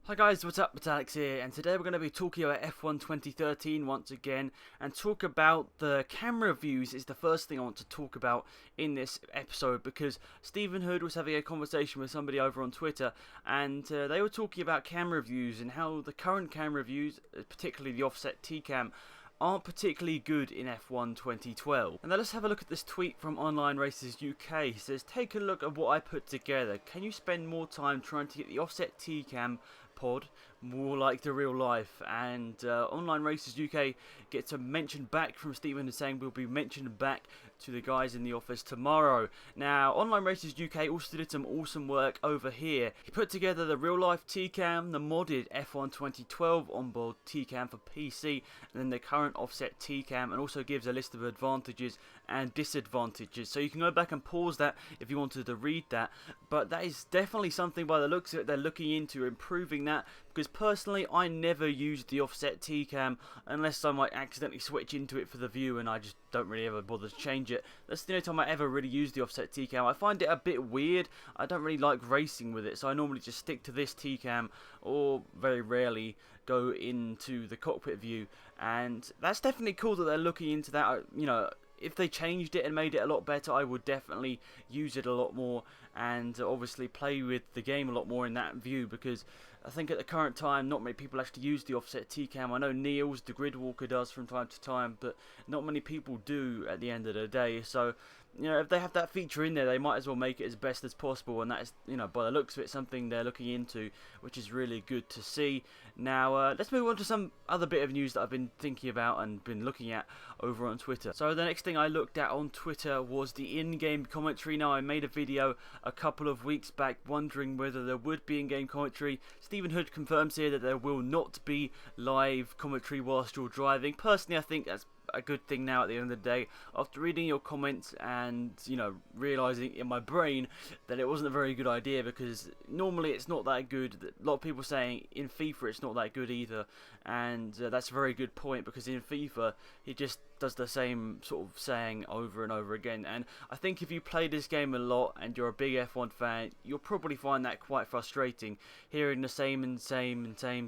Hi guys, what's up? It's Alex here, and today we're going to be talking about F1 2013 once again, and talk about the camera views is the first thing I want to talk about in this episode, because Stephen Hood was having a conversation with somebody over on Twitter, and they were talking about camera views and how the current camera views, particularly the offset T-Cam, aren't particularly good in F1 2012. And now let's have a look at this tweet from Online Races UK. He says, take a look at what I put together. Can you spend more time trying to get the offset T-Cam pod more like the real life? And Online Races UK gets a mention back from Stephen saying we'll be mentioned back to the guys in the office tomorrow. Now, Online Races UK also did some awesome work over here. He put together the real life T-Cam, the modded F1 2012 onboard T-Cam for PC, and then the current offset T-Cam, and also gives a list of advantages and disadvantages. So you can go back and pause that if you wanted to read that, but that is definitely something by the looks of it they're looking into improving that, because personally I never use the offset T-Cam unless I might accidentally switch into it for the view, and I just don't really ever bother to change it. That's the only time I ever really use the offset T-Cam. I find it a bit weird. I don't really like racing with it, so I normally just stick to this T-Cam, or very rarely go into the cockpit view. And that's definitely cool that they're looking into that. You know, if they changed it and made it a lot better, I would definitely use it a lot more, and obviously play with the game a lot more in that view, because I think at the current time not many people actually use the offset T-Cam. I know Niels, the Gridwalker, does from time to time, but not many people do at the end of the day. So, you know, if they have that feature in there, they might as well make it as best as possible, and that is, you know, by the looks of it, something they're looking into, which is really good to see. Now, let's move on to some other bit of news that I've been thinking about and been looking at over on Twitter. So the next thing I looked at on Twitter was the in-game commentary. Now, I made a video a couple of weeks back wondering whether there would be in-game commentary. Stephen Hood confirms here that there will not be live commentary whilst you're driving. Personally, I think that's a good thing now at the end of the day. After reading your comments and, you know, realising in my brain that it wasn't a very good idea, because normally it's not that good. A lot of people saying in FIFA it's not that good either, and that's a very good point, because in FIFA he just does the same sort of saying over and over again. And I think if you play this game a lot and you're a big F1 fan, you'll probably find that quite frustrating, hearing the same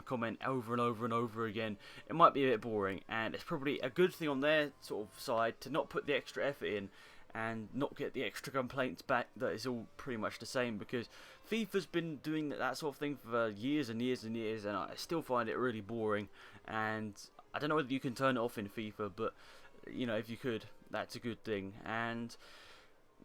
comment over and over and over again. It might be a bit boring, and it's probably a good thing on their sort of side to not put the extra effort in and not get the extra complaints back that it's all pretty much the same, because FIFA's been doing that sort of thing for years and years and years, and I still find it really boring. And I don't know whether you can turn it off in FIFA, but you know, if you could, that's a good thing. And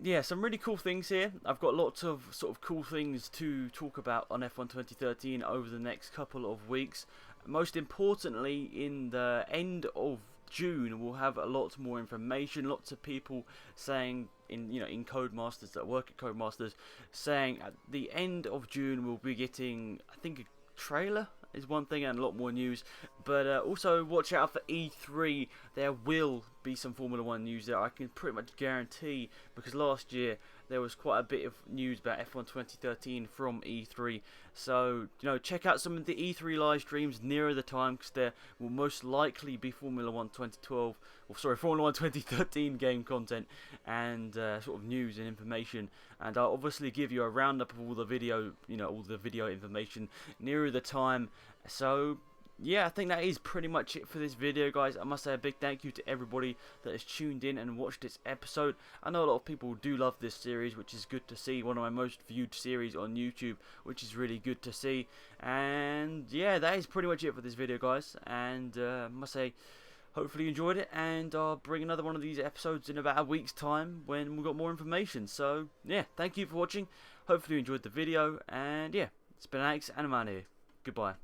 yeah, some really cool things here. I've got lots of sort of cool things to talk about on F1 2013 over the next couple of weeks. Most importantly, in the end of June, we'll have a lot more information. Lots of people saying in Codemasters, that work at Codemasters, saying at the end of June we'll be getting, I think, a trailer is one thing, and a lot more news. But also watch out for E3. There will be some Formula 1 news there, I can pretty much guarantee, because last year there was quite a bit of news about F1 2013 from E3. So, you know, check out some of the E3 live streams nearer the time, because there will most likely be Formula 1 2012, or sorry, Formula 1 2013 game content and sort of news and information. And I'll obviously give you a roundup of all the video, all the video information nearer the time. So yeah, I think that is pretty much it for this video, guys. I must say a big thank you to everybody that has tuned in and watched this episode. I know a lot of people do love this series, which is good to see. One of my most viewed series on YouTube, which is really good to see. And yeah, that is pretty much it for this video, guys. And I must say, hopefully you enjoyed it, and I'll bring another one of these episodes in about a week's time when we've got more information. So yeah, thank you for watching. Hopefully you enjoyed the video, and yeah, it's been Alex and I'm out here. Goodbye.